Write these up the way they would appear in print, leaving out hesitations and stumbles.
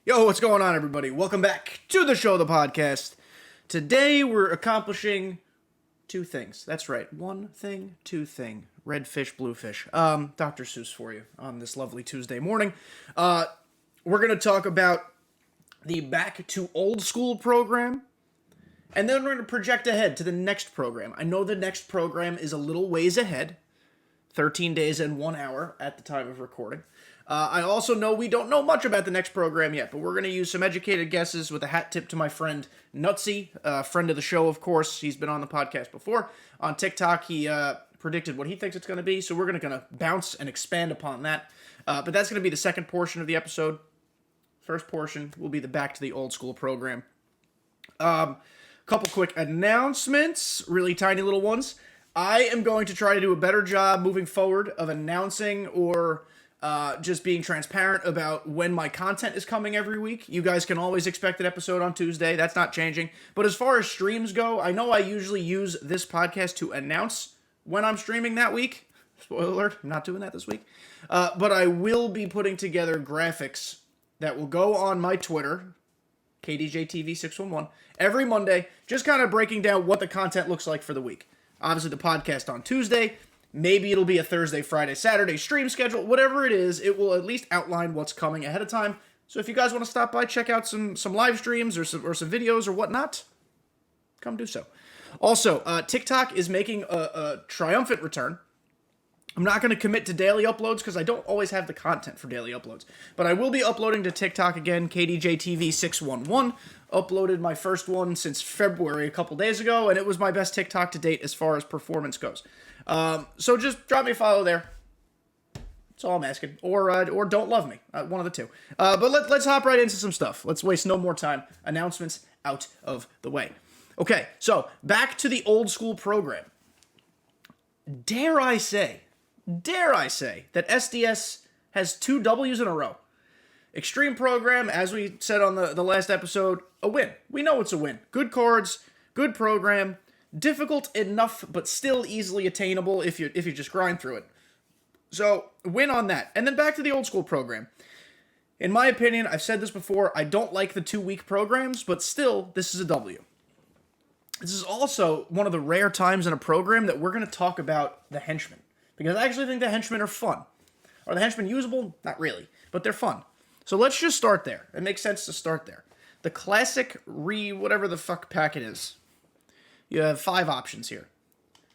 Yo, what's going on, everybody? Welcome back to the show, the podcast. Today, we're accomplishing two things. That's right. One thing, two thing. Red fish, blue fish. Dr. Seuss for you on this lovely Tuesday morning. We're going to talk about the Back to Old School program, and then we're going to project ahead to the next program. I know the next program is a little ways ahead, 13 days and 1 hour at the time of recording. I also know we don't know much about the next program yet, but we're going to use some educated guesses with a hat tip to my friend Nutsy, friend of the show, of course. He's been on the podcast before. On TikTok, he predicted what he thinks it's going to be, so we're going to bounce and expand upon that. But that's going to be the second portion of the episode. First portion will be the Back to the Old School program. Couple quick announcements, really tiny little ones. I am going to try to do a better job moving forward of announcing or just being transparent about when my content is coming every week. You guys can always expect an episode on Tuesday. That's not changing. But as far as streams go, I know I usually use this podcast to announce when I'm streaming that week. Spoiler alert, I'm not doing that this week. But I will be putting together graphics that will go on my Twitter, kdjTV611, every Monday, just kind of breaking down what the content looks like for the week. Obviously, the podcast on Tuesday. Maybe it'll be a Thursday, Friday, Saturday stream schedule. Whatever it is, it will at least outline what's coming ahead of time. So if you guys want to stop by, check out some live streams or some videos or whatnot, come do so. Also, TikTok is making a triumphant return. I'm not going to commit to daily uploads because I don't always have the content for daily uploads. But I will be uploading to TikTok again, kdjTV611. Uploaded my first one since February a couple days ago, and it was my best TikTok to date as far as performance goes. So just drop me a follow there. That's all I'm asking. Or don't love me. One of the two. But let's hop right into some stuff. Let's waste no more time. Announcements out of the way. Okay, so back to the old school program. Dare I say that SDS has 2 W's in a row. Extreme program, as we said on the last episode, a win. We know it's a win. Good cards, good program, difficult enough, but still easily attainable if you just grind through it. So, win on that. And then back to the old school program. In my opinion, I've said this before, I don't like the 2-week programs, but still, this is a W. This is also one of the rare times in a program that we're going to talk about the henchmen. Because I actually think the henchmen are fun. Are the henchmen usable? Not really, but they're fun. So let's just start there. It makes sense to start there. The classic whatever the fuck pack it is. You have 5 options here.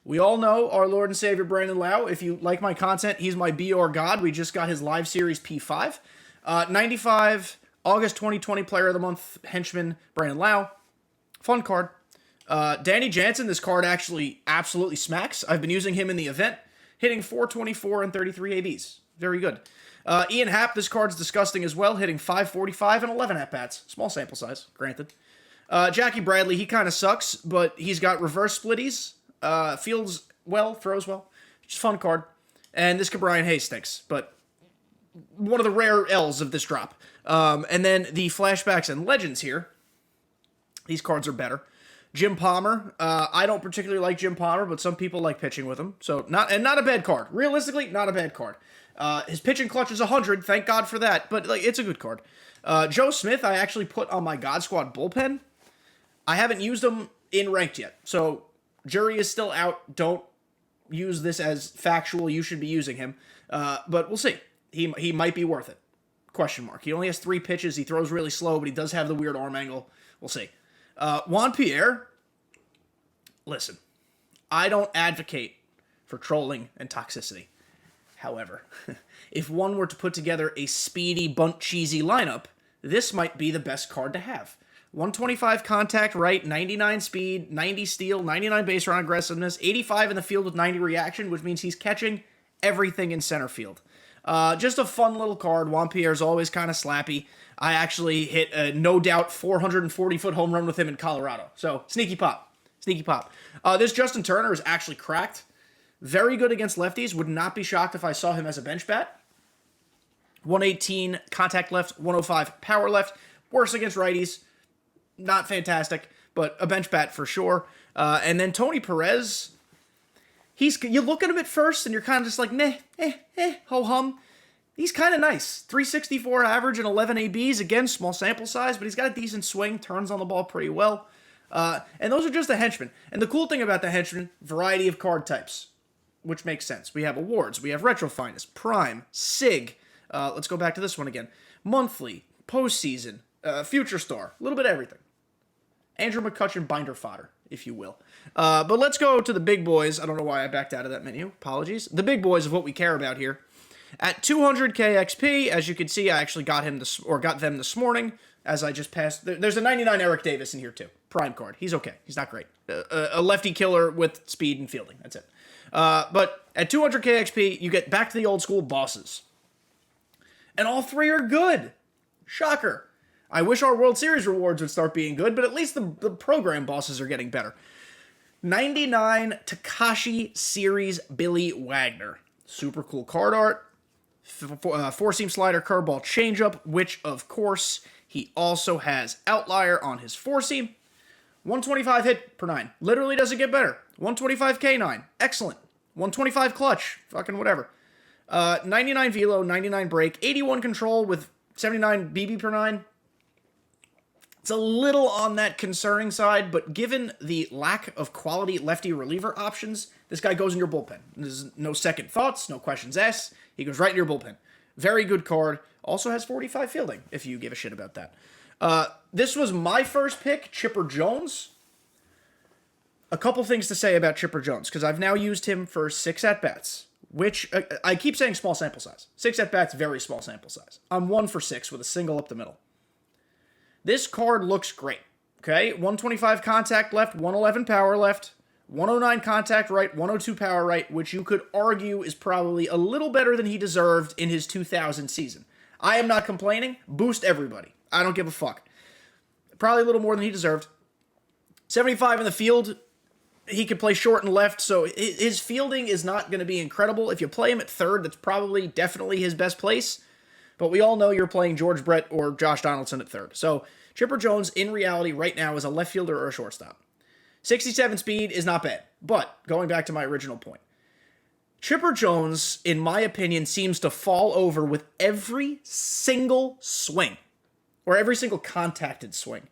We all know our Lord and Savior Brandon Lau. If you like my content, he's my be or God. We just got his live series P5. 95, August 2020 Player of the Month, henchman Brandon Lau. Fun card. Danny Jansen, this card actually absolutely smacks. I've been using him in the event, hitting 424 and 33 ABs. Very good. Ian Happ, this card's disgusting as well, hitting 545 and 11 at-bats. Small sample size, granted. Jackie Bradley, he kind of sucks, but he's got reverse splitties, fields well, throws well. Just a fun card. And this could Brian Hayes stinks, but one of the rare L's of this drop. And then the flashbacks and legends here. These cards are better. Jim Palmer, I don't particularly like Jim Palmer, but some people like pitching with him. So not a bad card. Realistically, not a bad card. His pitching clutch is 100. Thank God for that. But it's a good card. Joe Smith, I actually put on my God Squad bullpen. I haven't used him in ranked yet. So jury is still out. Don't use this as factual. You should be using him. But we'll see. He might be worth it. Question mark. He only has 3 pitches. He throws really slow, but he does have the weird arm angle. We'll see. Juan Pierre, listen, I don't advocate for trolling and toxicity. However, if one were to put together a speedy, bunt-cheesy lineup, this might be the best card to have. 125 contact right, 99 speed, 90 steal, 99 base run aggressiveness, 85 in the field with 90 reaction, which means he's catching everything in center field. Just a fun little card. Juan Pierre's always kind of slappy. I actually hit a no doubt 440-foot home run with him in Colorado. So, sneaky pop. Sneaky pop. This Justin Turner is actually cracked. Very good against lefties. Would not be shocked if I saw him as a bench bat. 118 contact left, 105 power left. Worse against righties. Not fantastic, but a bench bat for sure. And then Tony Perez, you look at him at first and you're kind of just like, ho hum. He's kind of nice. 364 average and 11 ABs. Again, small sample size, but he's got a decent swing, turns on the ball pretty well. And those are just the henchmen. And the cool thing about the henchmen, variety of card types, which makes sense. We have awards, we have Retro Finest, Prime, SIG. Let's go back to this one again. Monthly, postseason, Future Star, a little bit of everything. Andrew McCutcheon binder fodder, if you will. But let's go to the big boys. I don't know why I backed out of that menu. Apologies. The big boys of what we care about here. At 200k XP, as you can see, I actually got them this morning. As I just passed, there's a 99 Eric Davis in here too. Prime card. He's okay. He's not great. A lefty killer with speed and fielding. That's it. But at 200k XP, you get back to the old school bosses. And all three are good. Shocker. I wish our World Series rewards would start being good, but at least the program bosses are getting better. 99 Takashi Series Billy Wagner. Super cool card art. Four-seam slider, curveball, changeup, which, of course, he also has outlier on his four-seam. 125 hit per 9. Literally doesn't get better. 125 K9. Excellent. 125 clutch. Fucking whatever. 99 velo, 99 break, 81 control with 79 BB per 9. It's a little on that concerning side, but given the lack of quality lefty reliever options, this guy goes in your bullpen. There's no second thoughts, no questions asked. He goes right in your bullpen. Very good card. Also has 45 fielding, if you give a shit about that. This was my first pick, Chipper Jones. A couple things to say about Chipper Jones, because I've now used him for 6 at-bats, which, I keep saying small sample size. 6 at-bats, very small sample size. I'm 1 for 6 with a single up the middle. This card looks great, okay? 125 contact left, 111 power left, 109 contact right, 102 power right, which you could argue is probably a little better than he deserved in his 2000 season. I am not complaining. Boost everybody. I don't give a fuck. Probably a little more than he deserved. 75 in the field. He could play short and left, so his fielding is not going to be incredible. If you play him at third, that's probably definitely his best place. But we all know you're playing George Brett or Josh Donaldson at third. So Chipper Jones, in reality, right now, is a left fielder or a shortstop. 67 speed is not bad. But going back to my original point, Chipper Jones, in my opinion, seems to fall over with every single swing. Or every single contacted swing.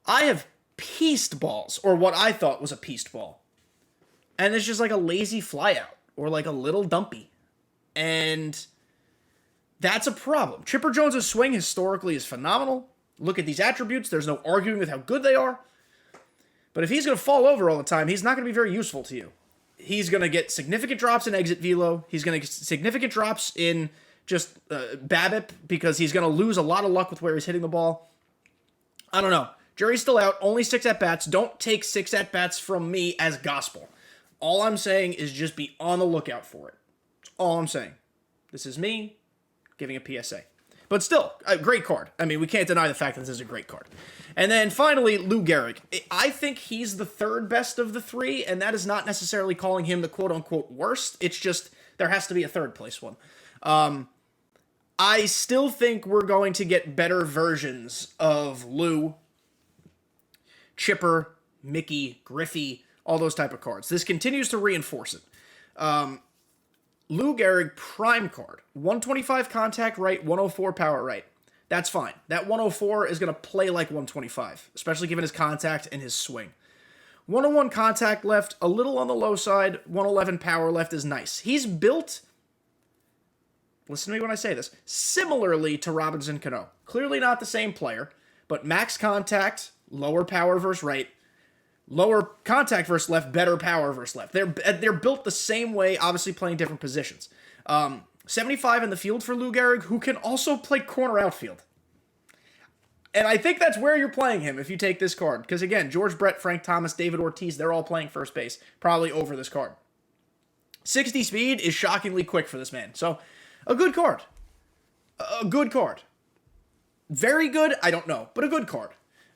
I have pieced balls, or what I thought was a pieced ball. And it's just like a lazy flyout, or like a little dumpy. And that's a problem. Chipper Jones' swing historically is phenomenal. Look at these attributes. There's no arguing with how good they are. But if he's going to fall over all the time, he's not going to be very useful to you. He's going to get significant drops in exit velo. He's going to get significant drops in just BABIP because he's going to lose a lot of luck with where he's hitting the ball. I don't know. Jury's still out. Only 6 at-bats. Don't take 6 at-bats from me as gospel. All I'm saying is just be on the lookout for it. That's all I'm saying. This is me giving a PSA. But still, a great card. I mean, we can't deny the fact that this is a great card. And then finally, Lou Gehrig. I think he's the third best of the 3, and that is not necessarily calling him the quote-unquote worst. It's just there has to be a third place one. I still think we're going to get better versions of Lou, Chipper, Mickey, Griffey, all those type of cards. This continues to reinforce it. Lou Gehrig prime card. 125 contact right, 104 power right. That's fine. That 104 is going to play like 125, especially given his contact and his swing. 101 contact left, a little on the low side. 111 power left is nice. He's built, listen to me when I say this, similarly to Robinson Cano. Clearly not the same player, but max contact, lower power versus right, lower contact versus left, better power versus left. They're built the same way, obviously playing different positions. 75 in the field for Lou Gehrig, who can also play corner outfield. And I think that's where you're playing him if you take this card. Because again, George Brett, Frank Thomas, David Ortiz, they're all playing first base, probably over this card. 60 speed is shockingly quick for this man. So, a good card. A good card. Very good, I don't know, but a good card.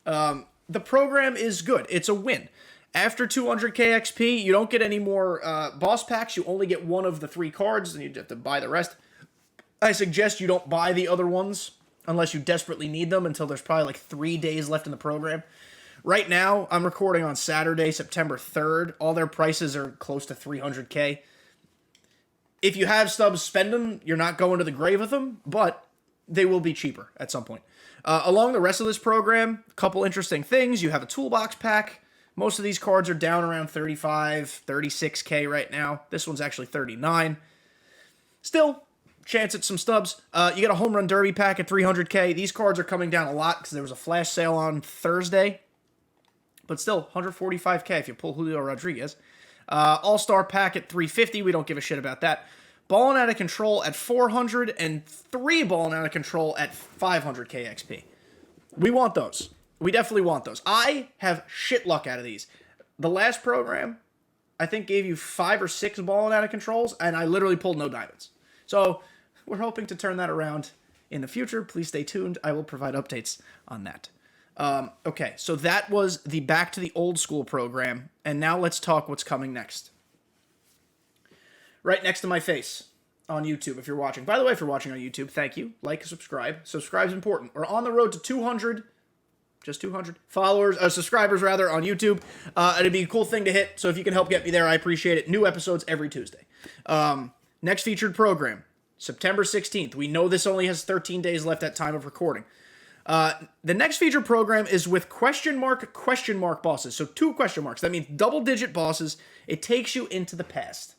The program is good. It's a win. After 200k XP, you don't get any more boss packs. You only get one of the 3 cards, and you have to buy the rest. I suggest you don't buy the other ones unless you desperately need them until there's probably like 3 days left in the program. Right now, I'm recording on Saturday, September 3rd. All their prices are close to 300k. If you have stubs, spend them. You're not going to the grave with them, but they will be cheaper at some point. Along the rest of this program, a couple interesting things. You have a toolbox pack. Most of these cards are down around 35, 36K right now. This one's actually 39. Still, chance at some stubs. You get a home run derby pack at 300K. These cards are coming down a lot because there was a flash sale on Thursday. But still, 145K if you pull Julio Rodriguez. All-Star pack at 350. We don't give a shit about that. Balling out of control at 400 and 3 balling out of control at 500K XP. We want those. We definitely want those. I have shit luck out of these. The last program, I think, gave you 5 or 6 balling out of controls, and I literally pulled no diamonds. So we're hoping to turn that around in the future. Please stay tuned. I will provide updates on that. Okay, so that was the Back to the Old School program, and now let's talk what's coming next. Right next to my face on YouTube, if you're watching. By the way, if you're watching on YouTube, thank you. Like, subscribe. Subscribe's important. We're on the road to 200, just 200 followers, subscribers rather, on YouTube. It'd be a cool thing to hit, so if you can help get me there, I appreciate it. New episodes every Tuesday. Next featured program, September 16th. We know this only has 13 days left at time of recording. The next featured program is with question mark bosses. So 2 question marks. That means double-digit bosses. It takes you into the past.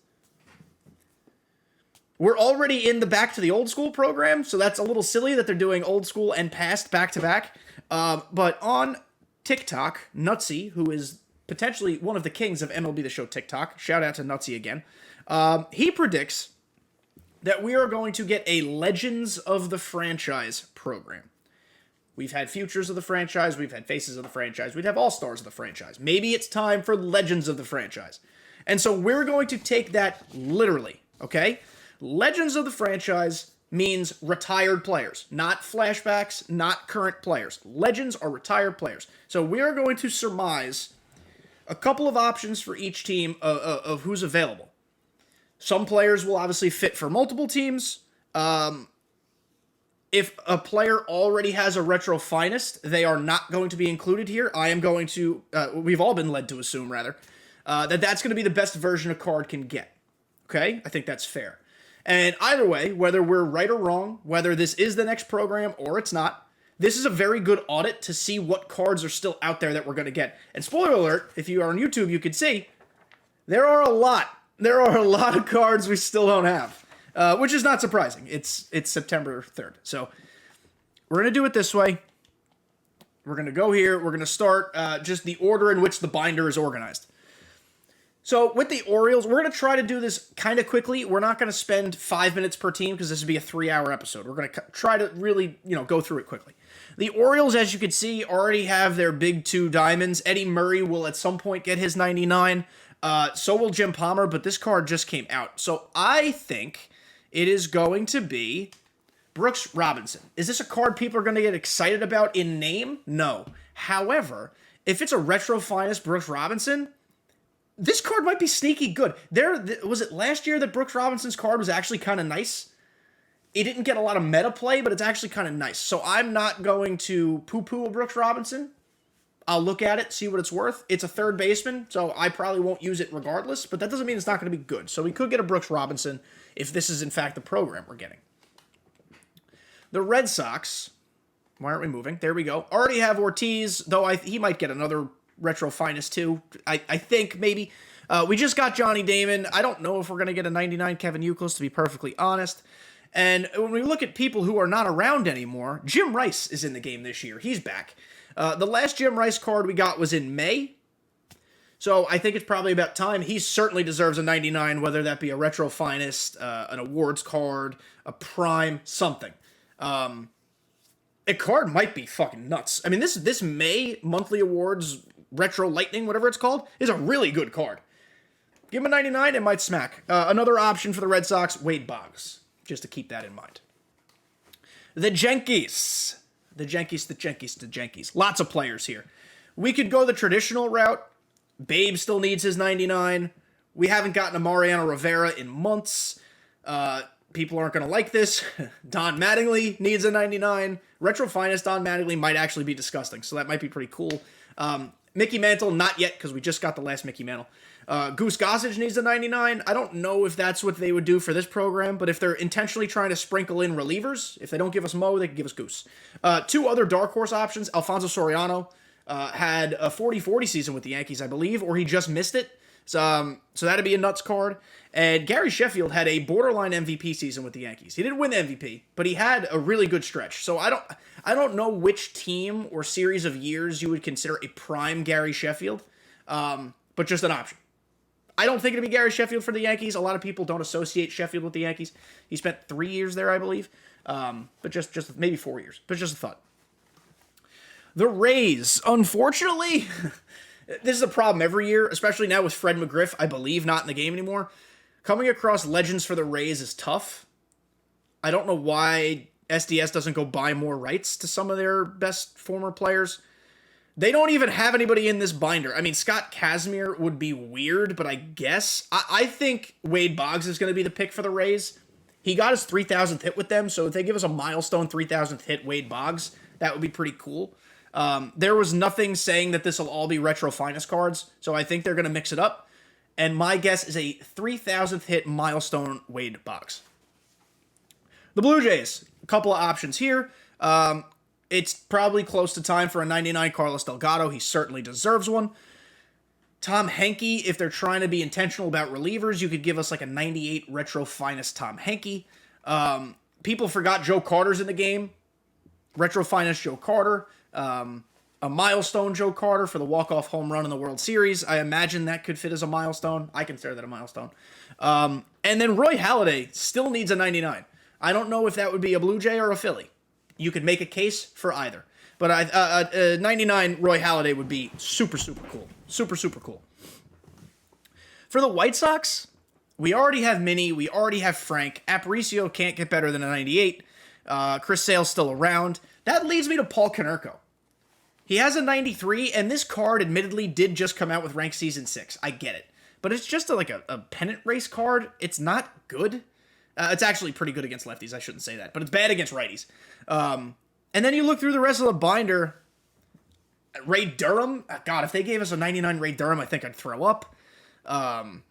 We're already in the Back to the Old School program, so that's a little silly that they're doing old school and past back-to-back. But on TikTok, Nutsy, who is potentially one of the kings of MLB The Show TikTok, shout out to Nutsy again, he predicts that we are going to get a Legends of the Franchise program. We've had Futures of the Franchise, we've had Faces of the Franchise, we'd have All-Stars of the Franchise. Maybe it's time for Legends of the Franchise. And so we're going to take that literally, okay? Legends of the Franchise means retired players, not flashbacks, not current players. Legends are retired players. So we are going to surmise a couple of options for each team of who's available. Some players will obviously fit for multiple teams. If a player already has a Retro Finest, they are not going to be included here. I am going to, we've all been led to assume, rather, that that's going to be the best version a card can get. Okay? I think that's fair. And either way, whether we're right or wrong, whether this is the next program or it's not, this is a very good audit to see what cards are still out there that we're going to get. And spoiler alert, if you are on YouTube, you can see there are a lot. There are a lot of cards we still don't have, which is not surprising. It's September 3rd. So we're going to do it this way. We're going to go here. We're going to start just the order in which the binder is organized. So with the Orioles, we're going to try to do this kind of quickly. We're not going to spend 5 minutes per team because this would be a 3-hour episode. We're going to try to really, go through it quickly. The Orioles, as you can see, already have their big 2 diamonds. Eddie Murray will at some point get his 99. So will Jim Palmer, but this card just came out. So I think it is going to be Brooks Robinson. Is this a card people are going to get excited about in name? No. However, if it's a Retro Finest Brooks Robinson, this card might be sneaky good. Was it last year that Brooks Robinson's card was actually kind of nice? It didn't get a lot of meta play, but it's actually kind of nice. So I'm not going to poo-poo a Brooks Robinson. I'll look at it, see what it's worth. It's a third baseman, so I probably won't use it regardless, but that doesn't mean it's not going to be good. So we could get a Brooks Robinson if this is, in fact, the program we're getting. The Red Sox, why aren't we moving? There we go. Already have Ortiz, though he might get another Retro Finest too. I think maybe. We just got Johnny Damon. I don't know if we're going to get a 99 Kevin Youkilis, to be perfectly honest. And when we look at people who are not around anymore, Jim Rice is in the game this year. He's back. The last Jim Rice card we got was in May. So I think it's probably about time. He certainly deserves a 99, whether that be a Retro Finest, an awards card, a Prime, something. A card might be fucking nuts. I mean, this May monthly awards Retro Lightning, whatever it's called, is a really good card. Give him a 99, it might smack. Another option for the Red Sox, Wade Boggs, just to keep that in mind. The Yankees. The Yankees. Lots of players here. We could go the traditional route. Babe still needs his 99. We haven't gotten a Mariano Rivera in months. People aren't going to like this. Don Mattingly needs a 99. Retro Finest Don Mattingly might actually be disgusting, so that might be pretty cool. Mickey Mantle, not yet, because we just got the last Mickey Mantle. Goose Gossage needs a 99. I don't know if that's what they would do for this program, but if they're intentionally trying to sprinkle in relievers, if they don't give us Mo, they can give us Goose. Two other dark horse options. Alfonso Soriano had a 40-40 season with the Yankees, I believe, or he just missed it. So that'd be a nuts card. And Gary Sheffield had a borderline MVP season with the Yankees. He didn't win the MVP, but he had a really good stretch. So I don't know which team or series of years you would consider a prime Gary Sheffield, but just an option. I don't think it'd be Gary Sheffield for the Yankees. A lot of people don't associate Sheffield with the Yankees. He spent 3 years there, I believe, but just maybe 4 years. But just a thought. The Rays, unfortunately, this is a problem every year, especially now with Fred McGriff, I believe, not in the game anymore. Coming across legends for the Rays is tough. I don't know why SDS doesn't go buy more rights to some of their best former players. They don't even have anybody in this binder. I mean, Scott Kazmir would be weird, but I guess. I think Wade Boggs is going to be the pick for the Rays. He got his 3,000th hit with them, so if they give us a milestone 3,000th hit Wade Boggs, that would be pretty cool. There was nothing saying that this will all be retro finest cards, so I think they're going to mix it up. And my guess is a 3,000th hit milestone Wade Boggs. The Blue Jays, a couple of options here. It's probably close to time for a 99 Carlos Delgado. He certainly deserves one. Tom Henke, if they're trying to be intentional about relievers, you could give us like a 98 retro finest Tom Henke. People forgot Joe Carter's in the game. Retro finest Joe Carter. A milestone Joe Carter for the walk-off home run in the World Series. I imagine that could fit as a milestone. I consider that a milestone. And then Roy Halladay still needs a 99. I don't know if that would be a Blue Jay or a Philly. You could make a case for either. But 99 Roy Halladay would be super, super cool. Super, super cool. For the White Sox, we already have Minnie. We already have Frank. Aparicio can't get better than a 98. Chris Sale's still around. That leads me to Paul Konerko. He has a 93, and this card admittedly did just come out with Rank Season 6. I get it. But it's just like a pennant race card. It's not good. It's actually pretty good against lefties. I shouldn't say that. But it's bad against righties. And then you look through the rest of the binder. Ray Durham. God, if they gave us a 99 Ray Durham, I think I'd throw up. Tom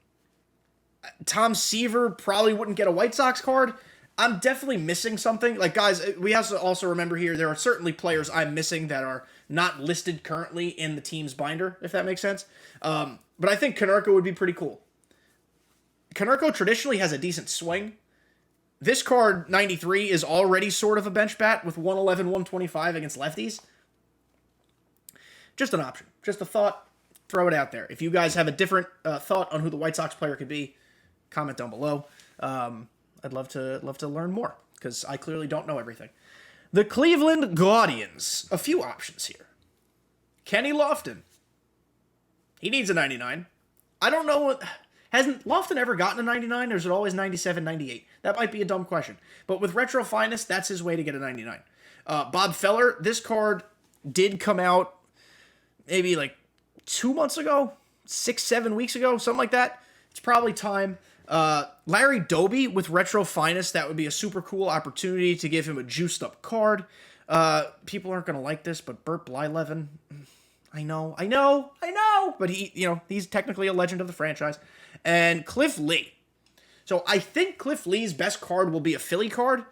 Seaver probably wouldn't get a White Sox card. I'm definitely missing something. Like, guys, we have to also remember here, there are certainly players I'm missing that are not listed currently in the team's binder, if that makes sense. But I think Konerko would be pretty cool. Konerko traditionally has a decent swing. This card, 93, is already sort of a bench bat with 111, 125 against lefties. Just an option. Just a thought. Throw it out there. If you guys have a different thought on who the White Sox player could be, comment down below. I'd love to learn more, because I clearly don't know everything. The Cleveland Guardians. A few options here. Kenny Lofton. He needs a 99. I don't know. Hasn't Lofton ever gotten a 99, or is it always 97, 98? That might be a dumb question. But with Retro Finest, that's his way to get a 99. Bob Feller. This card did come out maybe like 2 months ago, 6-7 weeks ago, something like that. It's probably time. Larry Doby with Retro Finest, that would be a super cool opportunity to give him a juiced up card. People aren't going to like this, but Burt Blyleven, I know, but he's technically a legend of the franchise. And Cliff Lee. So I think Cliff Lee's best card will be a Philly card,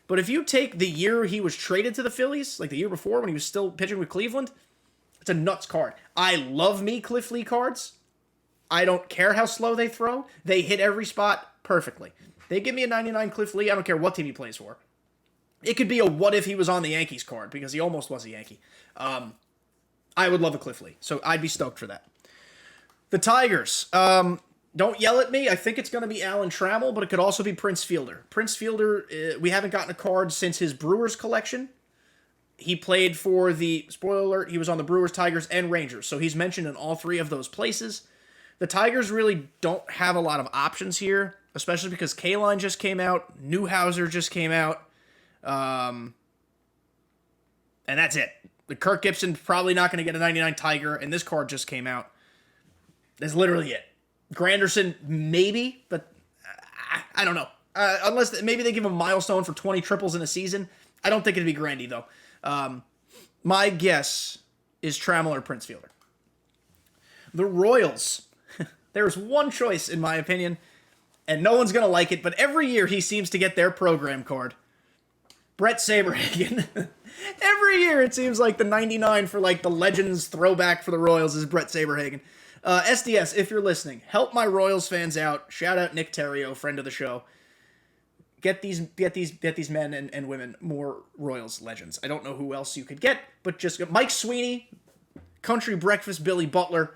but if you take the year he was traded to the Phillies, like the year before when he was still pitching with Cleveland, it's a nuts card. I love me Cliff Lee cards. I don't care how slow they throw. They hit every spot perfectly. They give me a 99 Cliff Lee. I don't care what team he plays for. It could be a what if he was on the Yankees card, because he almost was a Yankee. I would love a Cliff Lee, so I'd be stoked for that. The Tigers. Don't yell at me. I think it's going to be Alan Trammell, but it could also be Prince Fielder. Prince Fielder, we haven't gotten a card since his Brewers collection. He played for the, spoiler alert, he was on the Brewers, Tigers, and Rangers, so he's mentioned in all three of those places. The Tigers really don't have a lot of options here, especially because Kaline just came out, Newhouser just came out, and that's it. The Kirk Gibson probably not going to get a 99 Tiger, and this card just came out. That's literally it. Granderson, maybe, but I don't know. Unless maybe they give him a milestone for 20 triples in a season. I don't think it'd be Grandy, though. My guess is Trammell or Prince Fielder. The Royals. There's one choice, in my opinion, and no one's going to like it, but every year he seems to get their program card. Brett Saberhagen. Every year it seems like the 99 for like the Legends throwback for the Royals is Brett Saberhagen. SDS, if you're listening, help my Royals fans out. Shout out Nick Terrio, friend of the show. Get these men and women more Royals legends. I don't know who else you could get, but just Mike Sweeney, Country Breakfast Billy Butler.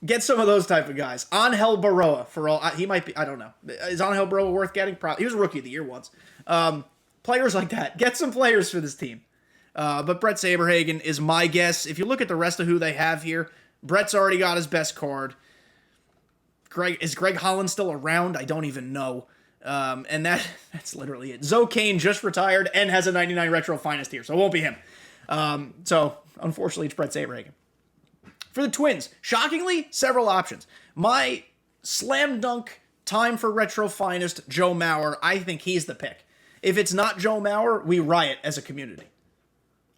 Get some of those type of guys. Angel Baroa, for all he might be. I don't know. Is Angel Baroa worth getting? Probably. He was a Rookie of the Year once. Players like that. Get some players for this team. But Brett Saberhagen is my guess. If you look at the rest of who they have here, Brett's already got his best card. Is Greg Holland still around? I don't even know. And that's literally it. Zoe Kane just retired and has a 99 Retro Finest here, so it won't be him. So, unfortunately, it's Brett Saberhagen. For the Twins, shockingly, several options. My slam dunk time for Retro Finest, Joe Mauer, I think he's the pick. If it's not Joe Mauer, we riot as a community.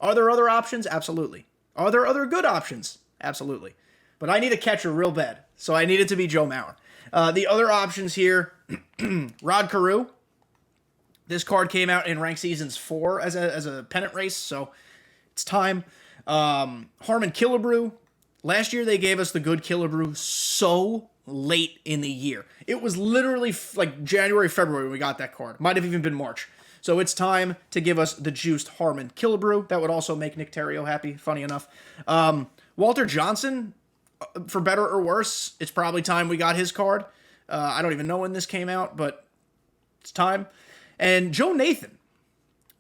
Are there other options? Absolutely. Are there other good options? Absolutely. But I need a catcher real bad, so I need it to be Joe Mauer. The other options here, Rod Carew. This card came out in Ranked Seasons 4 as a pennant race, so it's time. Harmon Killebrew. Last year they gave us the good Killebrew so late in the year. It was literally like January, February when we got that card. Might have even been March. So it's time to give us the juiced Harmon Killebrew. That would also make Nick Terrio happy, funny enough. Walter Johnson, for better or worse, it's probably time we got his card. I don't even know when this came out, but it's time. And Joe Nathan.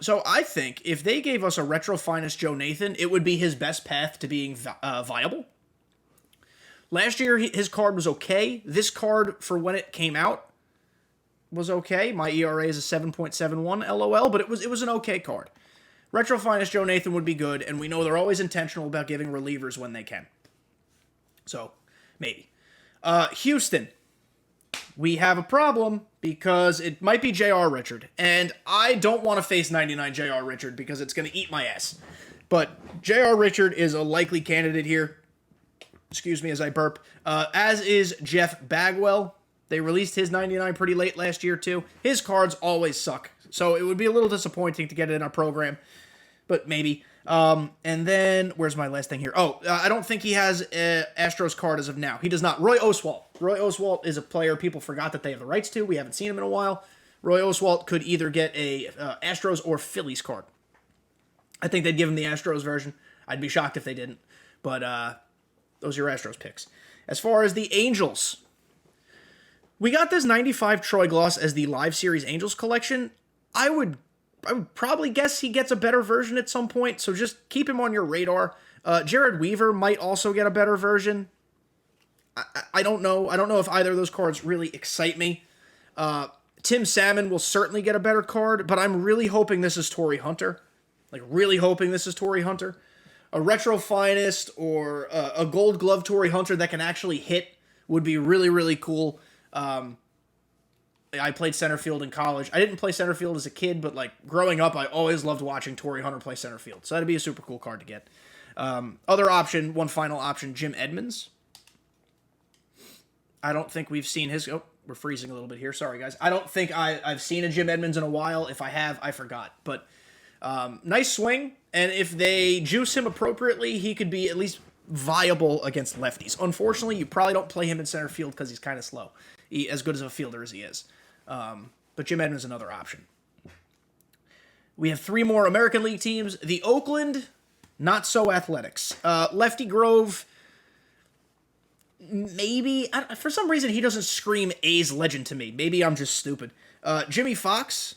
So I think if they gave us a Retro Finest Joe Nathan, it would be his best path to being viable. Last year, his card was okay. This card, for when it came out, was okay. My ERA is a 7.71 LOL, but it was an okay card. Retro Finest Joe Nathan would be good, and we know they're always intentional about giving relievers when they can. So, maybe. Houston. We have a problem because it might be J.R. Richard, and I don't want to face 99 J.R. Richard because it's going to eat my ass. But J.R. Richard is a likely candidate here. Excuse me as I burp. As is Jeff Bagwell. They released his 99 pretty late last year, too. His cards always suck, so it would be a little disappointing to get it in our program, but maybe. And then, where's my last thing here? I don't think he has Astros card as of now. He does not. Roy Oswalt. Roy Oswalt is a player people forgot that they have the rights to. We haven't seen him in a while. Roy Oswalt could either get a Astros or Phillies card. I think they'd give him the Astros version. I'd be shocked if they didn't. But those are your Astros picks. As far as the Angels, we got this 95 Troy Gloss as the Live Series Angels collection. I would probably guess he gets a better version at some point, so just keep him on your radar. Jared Weaver might also get a better version. I don't know. I don't know if either of those cards really excite me. Tim Salmon will certainly get a better card, but I'm really hoping this is Torrey Hunter. A Retro Finest or a Gold Glove Torrey Hunter that can actually hit would be really, really cool. I played center field in college. I didn't play center field as a kid, but like growing up, I always loved watching Torrey Hunter play center field. So that'd be a super cool card to get. Other option, one final option, Jim Edmonds. I don't think we've seen his... Oh, we're freezing a little bit here. Sorry, guys. I don't think I've seen a Jim Edmonds in a while. If I have, I forgot. But nice swing. And if they juice him appropriately, he could be at least viable against lefties. Unfortunately, you probably don't play him in center field because he's kind of slow. As good as a fielder as he is. But Jim Edmonds is another option. We have 3 more American League teams. The Oakland, not so athletics. Lefty Grove, maybe. For some reason, he doesn't scream A's legend to me. Maybe I'm just stupid. Jimmy Fox,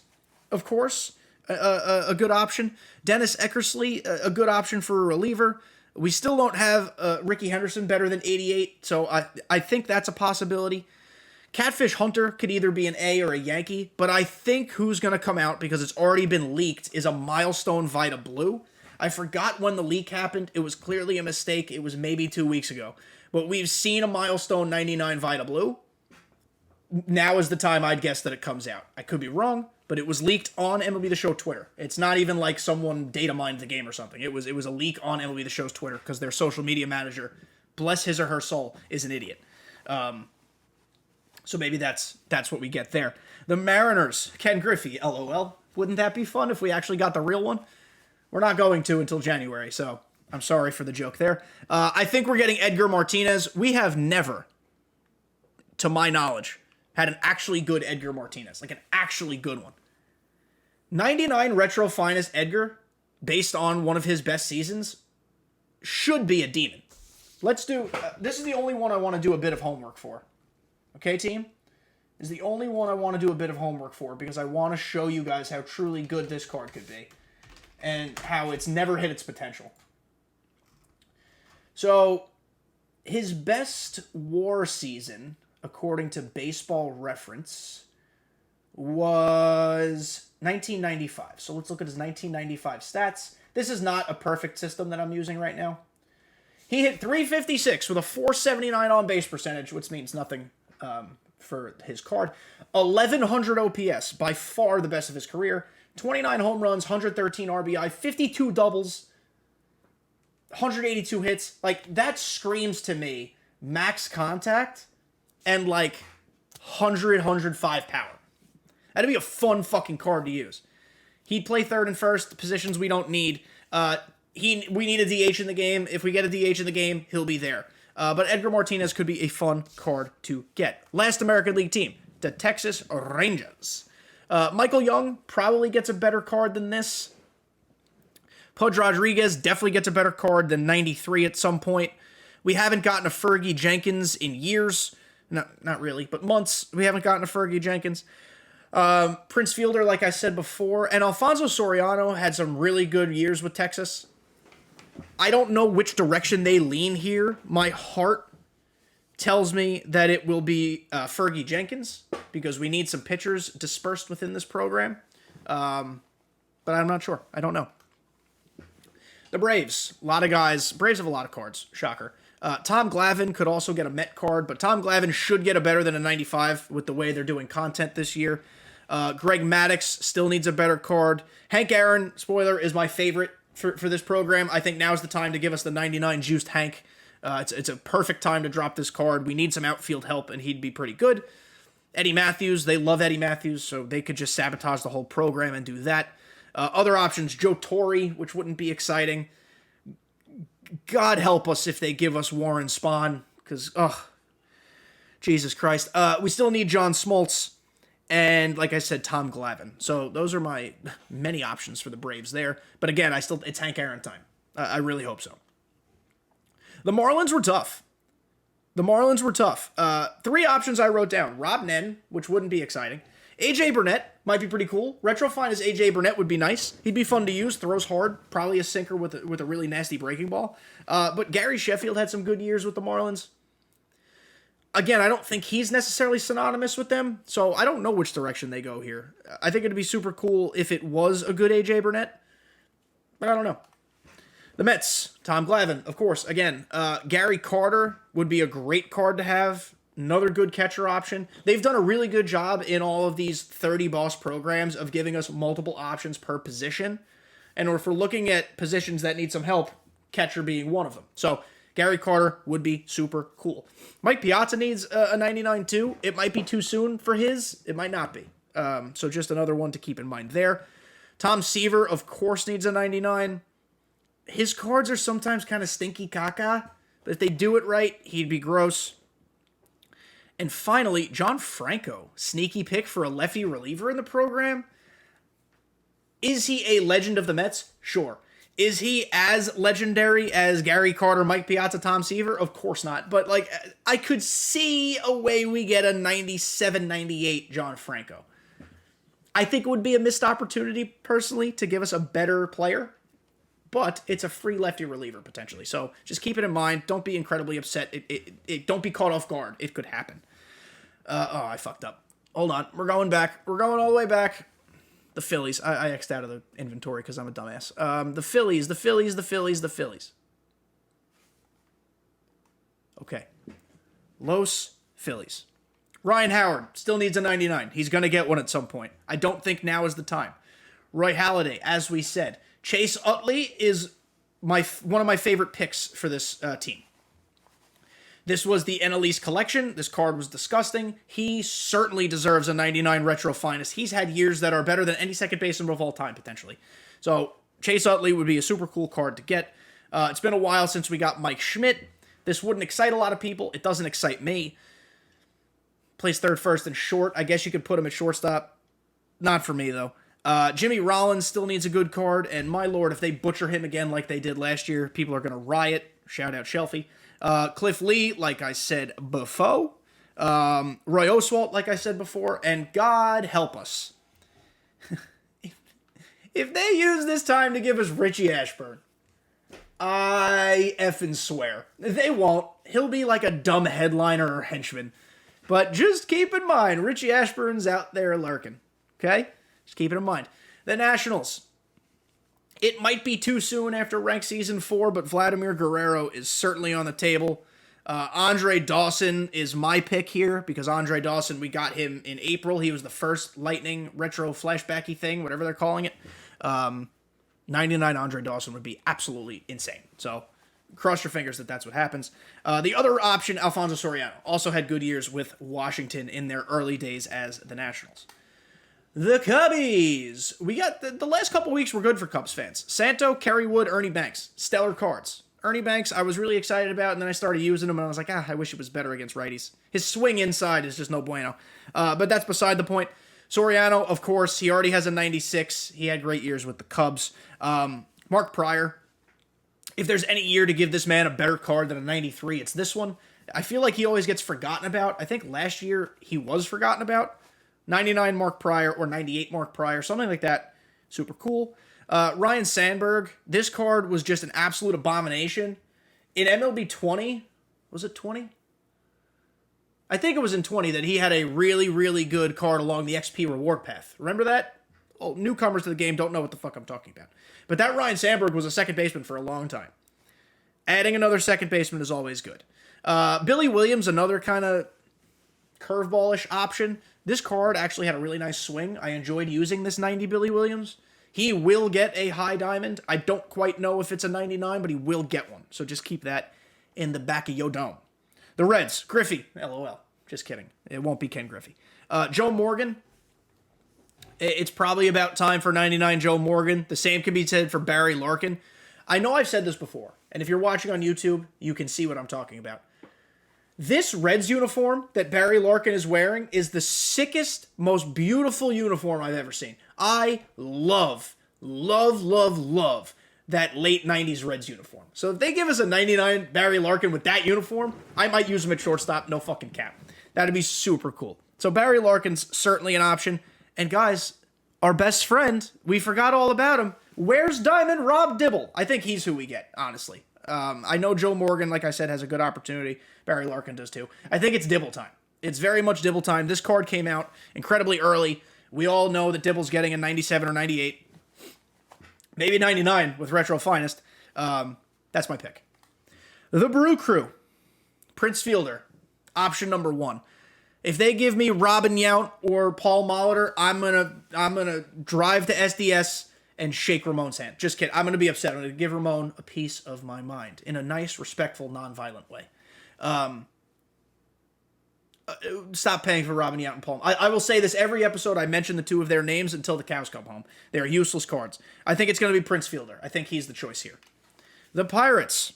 of course, a good option. Dennis Eckersley, a good option for a reliever. We still don't have Ricky Henderson better than 88, so I think that's a possibility. Catfish Hunter could either be an A or a Yankee, but I think who's going to come out, because it's already been leaked, is a Milestone Vita Blue. I forgot when the leak happened. It was clearly a mistake. It was maybe 2 weeks ago. But we've seen a Milestone 99 Vita Blue. Now is the time I'd guess that it comes out. I could be wrong, but it was leaked on MLB The Show Twitter. It's not even like someone data mined the game or something. It was a leak on MLB The Show's Twitter because their social media manager, bless his or her soul, is an idiot. So maybe that's what we get there. The Mariners, Ken Griffey, LOL. Wouldn't that be fun if we actually got the real one? We're not going to until January, so I'm sorry for the joke there. I think we're getting Edgar Martinez. We have never, to my knowledge, had an actually good Edgar Martinez, like an actually good one. 99 Retro Finest Edgar, based on one of his best seasons, should be a demon. Let's do... this is the only one I want to do a bit of homework for. Okay, team? This is the only one I want to do a bit of homework for because I want to show you guys how truly good this card could be and how it's never hit its potential. So, his best WAR season, according to Baseball Reference, was 1995. So let's look at his 1995 stats. This is not a perfect system that I'm using right now. He hit .356 with a .479 on-base percentage, which means nothing for his card. 1,100 OPS, by far the best of his career. 29 home runs, 113 RBI, 52 doubles, 182 hits. Like, that screams to me max contact and, like, 105 power. That'd be a fun fucking card to use. He'd play third and first, positions we don't need. We need a DH in the game. If we get a DH in the game, he'll be there. But Edgar Martinez could be a fun card to get. Last American League team, the Texas Rangers. Michael Young probably gets a better card than this. Pudge Rodriguez definitely gets a better card than 93 at some point. We haven't gotten a Fergie Jenkins in years. No, not really, but months. We haven't gotten a Fergie Jenkins. Prince Fielder, like I said before, and Alfonso Soriano had some really good years with Texas. I don't know which direction they lean here. My heart tells me that it will be Fergie Jenkins because we need some pitchers dispersed within this program. But I'm not sure. I don't know. The Braves, a lot of guys. Braves have a lot of cards. Shocker. Tom Glavine could also get a Met card, but Tom Glavine should get a better than a 95 with the way they're doing content this year. Greg Maddux still needs a better card. Hank Aaron, spoiler, is my favorite for this program. I think now's the time to give us the 99 juiced Hank. It's a perfect time to drop this card. We need some outfield help, and he'd be pretty good. Eddie Matthews, they love Eddie Matthews, so they could just sabotage the whole program and do that. Other options, Joe Torre, which wouldn't be exciting. God help us if they give us Warren Spahn, because, Jesus Christ. We still need John Smoltz, and, like I said, Tom Glavine. So those are my many options for the Braves there. But again, it's Hank Aaron time. I really hope so. The Marlins were tough. Three options I wrote down. Rob Nen, which wouldn't be exciting. AJ Burnett might be pretty cool. Retrofine as AJ Burnett would be nice. He'd be fun to use. Throws hard. Probably a sinker with a really nasty breaking ball. But Gary Sheffield had some good years with the Marlins. Again, I don't think he's necessarily synonymous with them, so I don't know which direction they go here. I think it'd be super cool if it was a good AJ Burnett, but I don't know. The Mets, Tom Glavine, of course. Again, Gary Carter would be a great card to have. Another good catcher option. They've done a really good job in all of these 30 boss programs of giving us multiple options per position. And if we're looking at positions that need some help, catcher being one of them. So Gary Carter would be super cool. Mike Piazza needs a 99 too. It might be too soon for his. It might not be. So just another one to keep in mind there. Tom Seaver, of course, needs a 99. His cards are sometimes kind of stinky caca, but if they do it right, he'd be gross. And finally, John Franco, sneaky pick for a lefty reliever in the program. Is he a legend of the Mets? Sure. Is he as legendary as Gary Carter, Mike Piazza, Tom Seaver? Of course not. But, like, I could see a way we get a 97, 98 John Franco. I think it would be a missed opportunity, personally, to give us a better player. But it's a free lefty reliever, potentially. So just keep it in mind. Don't be incredibly upset. Don't be caught off guard. It could happen. I fucked up. Hold on. We're going back. We're going all the way back. The Phillies. I X'd out of the inventory because I'm a dumbass. The Phillies. Okay. Los Phillies. Ryan Howard still needs a 99. He's going to get one at some point. I don't think now is the time. Roy Halladay, as we said. Chase Utley is one of my favorite picks for this team. This was the NL East collection. This card was disgusting. He certainly deserves a 99 Retro Finest. He's had years that are better than any second baseman of all time, potentially. So Chase Utley would be a super cool card to get. It's been a while since we got Mike Schmidt. This wouldn't excite a lot of people. It doesn't excite me. Plays third, first, and short. I guess you could put him at shortstop. Not for me, though. Jimmy Rollins still needs a good card, and my lord, if they butcher him again like they did last year, people are going to riot. Shout out Shelfie. Cliff Lee, like I said before. Roy Oswalt, like I said before. And God help us. If they use this time to give us Richie Ashburn, I effing swear. They won't. He'll be like a dumb headliner or henchman. But just keep in mind, Richie Ashburn's out there lurking. Okay? Just keep it in mind. The Nationals. It might be too soon after ranked season 4, but Vladimir Guerrero is certainly on the table. Andre Dawson is my pick here, because Andre Dawson, we got him in April. He was the first Lightning retro flashbacky thing, whatever they're calling it. 99 Andre Dawson would be absolutely insane. So cross your fingers that that's what happens. The other option, Alfonso Soriano, also had good years with Washington in their early days as the Nationals. The Cubbies. We got the last couple weeks were good for Cubs fans. Santo, Kerry Wood, Ernie Banks. Stellar cards. Ernie Banks, I was really excited about, and then I started using him, and I was like, I wish it was better against righties. His swing inside is just no bueno. But that's beside the point. Soriano, of course, he already has a 96. He had great years with the Cubs. Mark Pryor. If there's any year to give this man a better card than a 93, it's this one. I feel like he always gets forgotten about. I think last year he was forgotten about. 99 Mark Pryor or 98 Mark Pryor, something like that. Super cool. Ryan Sandberg, this card was just an absolute abomination. In MLB 20, was it 20? I think it was in 20 that he had a really, really good card along the XP reward path. Remember that? Oh, newcomers to the game don't know what the fuck I'm talking about. But that Ryan Sandberg was a second baseman for a long time. Adding another second baseman is always good. Billy Williams, another kind of curveballish option. This card actually had a really nice swing. I enjoyed using this 90 Billy Williams. He will get a high diamond. I don't quite know if it's a 99, but he will get one. So just keep that in the back of your dome. The Reds, Griffey, LOL. Just kidding. It won't be Ken Griffey. Joe Morgan. It's probably about time for 99 Joe Morgan. The same can be said for Barry Larkin. I know I've said this before, and if you're watching on YouTube, you can see what I'm talking about. This Reds uniform that Barry Larkin is wearing is the sickest, most beautiful uniform I've ever seen. I love that late 90s Reds uniform. So if they give us a 99 Barry Larkin with that uniform, I might use him at shortstop, no fucking cap. That'd be super cool. So Barry Larkin's certainly an option. And guys, our best friend, we forgot all about him. Where's Diamond Rob Dibble? I think he's who we get, honestly. I know Joe Morgan, like I said, has a good opportunity. Barry Larkin does too. I think it's Dibble time. It's very much Dibble time. This card came out incredibly early. We all know that Dibble's getting a 97 or 98. Maybe 99 with Retro Finest. That's my pick. The Brew Crew. Prince Fielder. Option number 1. If they give me Robin Yount or Paul Molitor, I'm gonna drive to SDS and shake Ramon's hand. Just kidding. I'm going to be upset. I'm going to give Ramon a piece of my mind in a nice, respectful, non-violent way. Stop paying for Robin Yount and Paul. I will say this every episode. I mention the two of their names until the cows come home. They are useless cards. I think it's going to be Prince Fielder. I think he's the choice here. The Pirates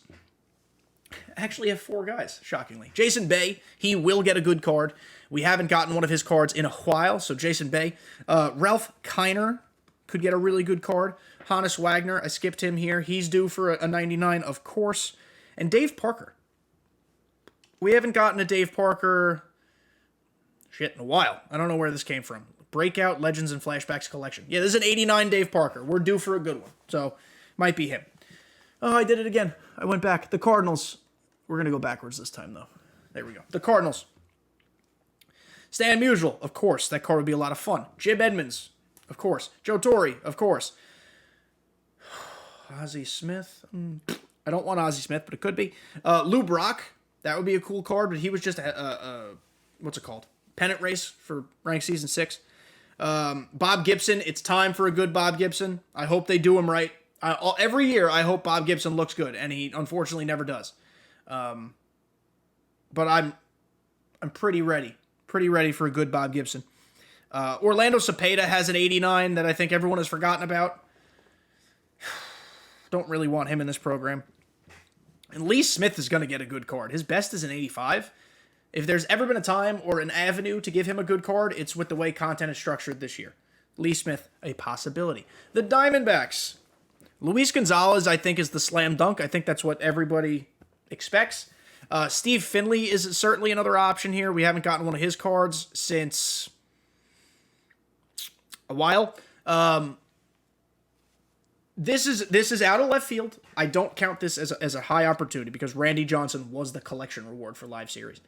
actually have 4 guys, shockingly. Jason Bay, he will get a good card. We haven't gotten one of his cards in a while, so Jason Bay. Ralph Kiner could get a really good card. Hannes Wagner, I skipped him here. He's due for a 99, of course. And Dave Parker. We haven't gotten a Dave Parker in a while. I don't know where this came from. Breakout Legends and Flashbacks Collection. Yeah, this is an 89 Dave Parker. We're due for a good one. So, might be him. Oh, I did it again. I went back. The Cardinals. We're going to go backwards this time, though. There we go. The Cardinals. Stan Musial, of course. That card would be a lot of fun. Jim Edmonds. Of course. Joe Torre, of course. Ozzie Smith. I don't want Ozzie Smith, but it could be. Lou Brock. That would be a cool card, but he was just what's it called? Pennant race for ranked season 6. Bob Gibson. It's time for a good Bob Gibson. I hope they do him right. Every year, I hope Bob Gibson looks good, and he unfortunately never does. but I'm pretty ready. Pretty ready for a good Bob Gibson. Orlando Cepeda has an 89 that I think everyone has forgotten about. Don't really want him in this program. And Lee Smith is going to get a good card. His best is an 85. If there's ever been a time or an avenue to give him a good card, it's with the way content is structured this year. Lee Smith, a possibility. The Diamondbacks. Luis Gonzalez, I think, is the slam dunk. I think that's what everybody expects. Steve Finley is certainly another option here. We haven't gotten one of his cards since a while. This is out of left field. I don't count this as a high opportunity because Randy Johnson was the collection reward for live series.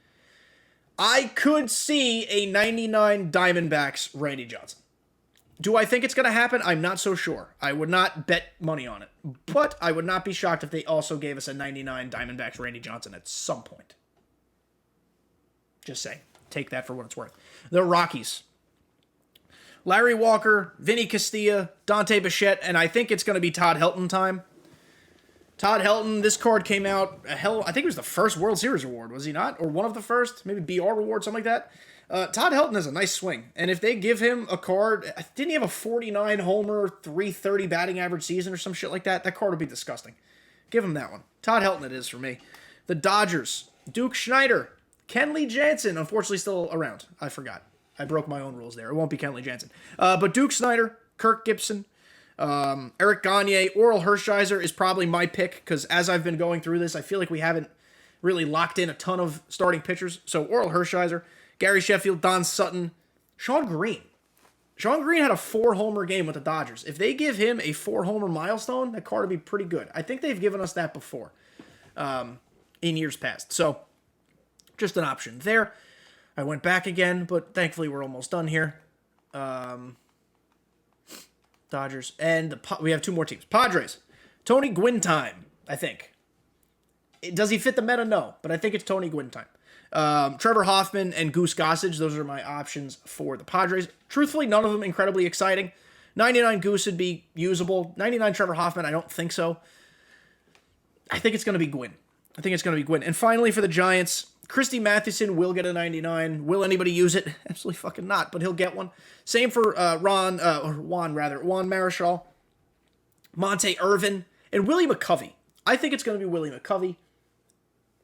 I could see a 99 Diamondbacks Randy Johnson. Do I think it's going to happen? I'm not so sure. I would not bet money on it. But I would not be shocked if they also gave us a 99 Diamondbacks Randy Johnson at some point. Just saying. Take that for what it's worth. The Rockies. Larry Walker, Vinny Castilla, Dante Bichette, and I think it's going to be Todd Helton time. Todd Helton, this card came out, I think it was the first World Series award, was he not? Or one of the first? Maybe BR award, something like that. Todd Helton has a nice swing, and if they give him a card, didn't he have a 49 homer, 330 batting average season or some shit like that? That card would be disgusting. Give him that one. Todd Helton it is for me. The Dodgers, Duke Schneider, Kenley Jansen, unfortunately still around. I forgot. I broke my own rules there. It won't be Kenley Jansen. But Duke Snyder, Kirk Gibson, Eric Gagne, Oral Hershiser is probably my pick because as I've been going through this, I feel like we haven't really locked in a ton of starting pitchers. So Oral Hershiser, Gary Sheffield, Don Sutton, Sean Green. Sean Green had a 4-homer game with the Dodgers. If they give him a 4-homer milestone, that card would be pretty good. I think they've given us that before in years past. So just an option there. I went back again, but thankfully we're almost done here. Dodgers. And we have two more teams. Padres. Tony Gwynn time, I think. Does he fit the meta? No, but I think it's Tony Gwynn time. Trevor Hoffman and Goose Gossage, those are my options for the Padres. Truthfully, none of them incredibly exciting. 99 Goose would be usable. 99 Trevor Hoffman, I don't think so. I think it's going to be Gwynn. And finally, for the Giants, Christy Mathewson will get a 99. Will anybody use it? Absolutely fucking not, but he'll get one. Same for Juan Marichal, Monte Irvin, and Willie McCovey. I think it's going to be Willie McCovey.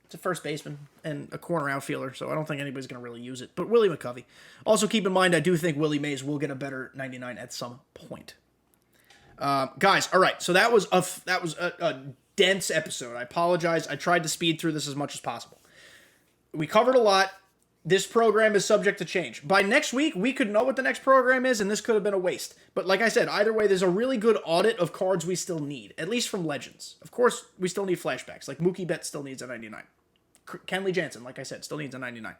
It's a first baseman and a corner outfielder, so I don't think anybody's going to really use it. But Willie McCovey. Also, keep in mind, I do think Willie Mays will get a better 99 at some point. Guys, all right. So that was a dense episode. I apologize. I tried to speed through this as much as possible. We covered a lot. This program is subject to change. By next week, we could know what the next program is, and this could have been a waste. But like I said, either way, there's a really good audit of cards we still need, at least from Legends. Of course, we still need flashbacks. Like Mookie Betts still needs a 99. Kenley Jansen, like I said, still needs a 99.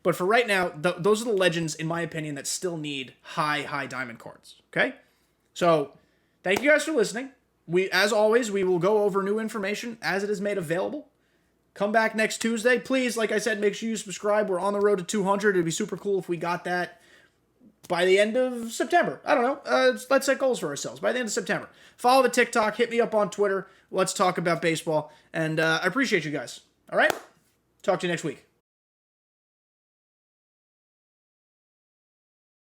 But for right now, those are the Legends, in my opinion, that still need high diamond cards. Okay? So, thank you guys for listening. As always, we will go over new information as it is made available. Come back next Tuesday. Please, like I said, make sure you subscribe. We're on the road to 200. It'd be super cool if we got that by the end of September. I don't know. Let's set goals for ourselves. By the end of September. Follow the TikTok. Hit me up on Twitter. Let's talk about baseball. And I appreciate you guys. All right? Talk to you next week.